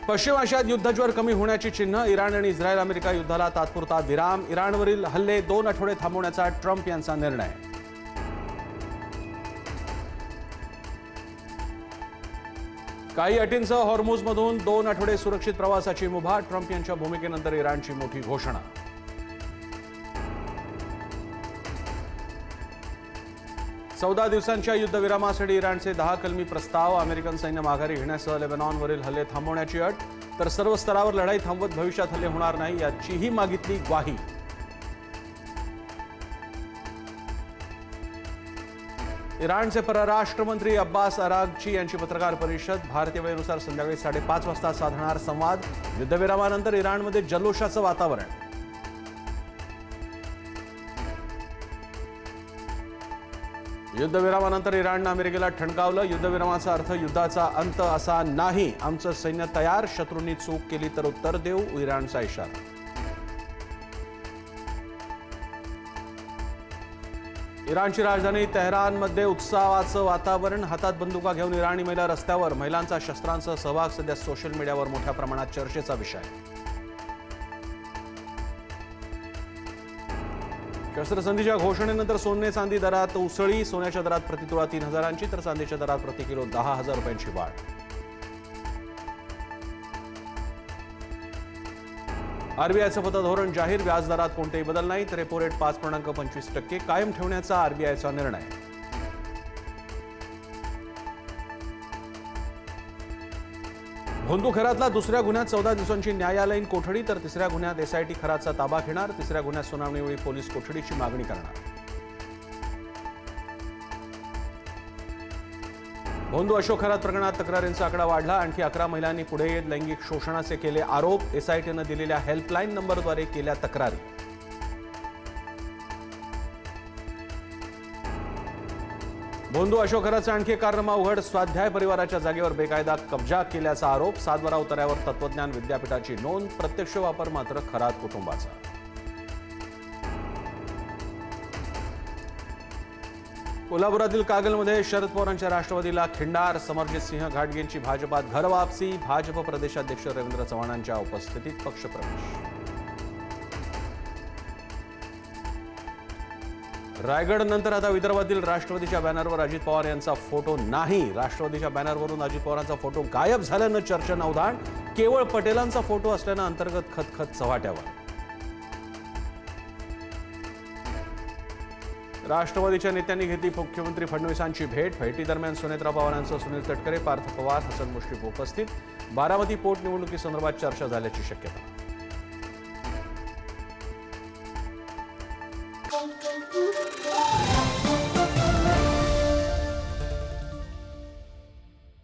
पश्चिम आशियात युद्धज्वर कमी होण्याची चिन्ह. इराण आणि इस्रायल अमेरिका युद्धाला तात्पुरता विराम. इराणवरील हल्ले 2 आठवडे थांबवण्याचा ट्रम्प यांचा निर्णय. काही अटींसह हॉर्मुझमधून 2 आठवडे सुरक्षित प्रवासाची मुभा. ट्रम्प यांच्या भूमिकेनंतर इराणची मोठी घोषणा. चौदा दिवसांच्या युद्धविरामासाठी इराणचे 10 कलमी प्रस्ताव. अमेरिकन सैन्य माघारी घेण्यासह लेबनॉनवरील हल्ले थांबवण्याची अट. तर सर्व स्तरावर लढाई थांबवत भविष्यात हल्ले होणार नाही याचीही मागितली ग्वाही. इराणचे परराष्ट्र मंत्री अब्बास अरागची यांची पत्रकार परिषद. भारतीय वेळेनुसार संध्याकाळी 5:30 वाजता साधणार संवाद. युद्धविरामानंतर इराणमध्ये जल्लोषाचं वातावरण. युद्धविरामानंतर इराणनं अमेरिकेला ठणकावलं. युद्धविरामाचा अर्थ युद्धाचा अंत असा नाही. आमचं सैन्य तयार. शत्रूंनी चूक केली तर उत्तर देऊ, इराणचा इशारा. इराणची राजधानी तेहरानमध्ये उत्सवाचं वातावरण. हातात बंदुका घेऊन इराणी महिला रस्त्यावर. महिलांचा शस्त्रांसह सहभाग सध्या सोशल मीडियावर मोठ्या प्रमाणात चर्चेचा विषय. शस्त्रसंधीच्या घोषणेनंतर सोने चांदी दरात उसळी. सोन्याच्या दरात प्रतितोळा 3,000ची तर चांदीच्या दरात प्रति किलो 10,000 रुपयांची वाढ. आरबीआयचं पतधोरण जाहीर. व्याजदरात कोणतेही बदल नाही. तर रेपो रेट 5.25% कायम ठेवण्याचा आरबीआयचा निर्णय. भोंदू खरातला दुसऱ्या गुन्ह्यात 14 दिवसांची न्यायालयीन कोठडी. तर तिसऱ्या गुन्ह्यात एसआयटी खरातचा ताबा घेणार. तिसऱ्या गुन्ह्यात सुनावणीवेळी पोलीस कोठडीची मागणी करणार. भोंदू अशोक खरात प्रकरणात तक्रारींचा आकडा वाढला. आणखी 11 महिलांनी पुढे येत लैंगिक शोषणाचे केले आरोप. एसआयटीनं दिलेल्या हेल्पलाईन नंबरद्वारे केल्या तक्रारी. भोंदू अशोक खरातचा आणखी कारनामा उघड. स्वाध्याय परिवाराच्या जागेवर बेकायदा कब्जा केल्याचा आरोप. सातबारा उतार्यावर तत्वज्ञान विद्यापीठाची नोंद. प्रत्यक्ष वापर मात्र खरात कुटुंबाचा. कोल्हापुरातील कागलमध्ये शरद पवारांच्या राष्ट्रवादीला खिंडार. समरजित सिंह घाटगेंची भाजपात घरवापसी. भाजप प्रदेशाध्यक्ष रवींद्र चव्हाणांच्या उपस्थितीत पक्षप्रवेश. रायगड नंतर आता विदर्भातील राष्ट्रवादीच्या बॅनरवर अजित पवार यांचा फोटो नाही. राष्ट्रवादीच्या बॅनरवरून अजित पवारांचा फोटो गायब झाल्यानं चर्चा उधाण. केवळ पटेलांचा फोटो असल्यानं अंतर्गत खतखत चव्हाट्यावर. राष्ट्रवादीच्या नेत्यांनी घेतली मुख्यमंत्री फडणवीसांची भेट. भेटीदरम्यान सुनेत्रा पवारांसह सुनील तटकरे, पार्थ पवार, हसन मुश्रीफ उपस्थित. बारामती पोटनिवडणुकीसंदर्भात चर्चा झाल्याची शक्यता.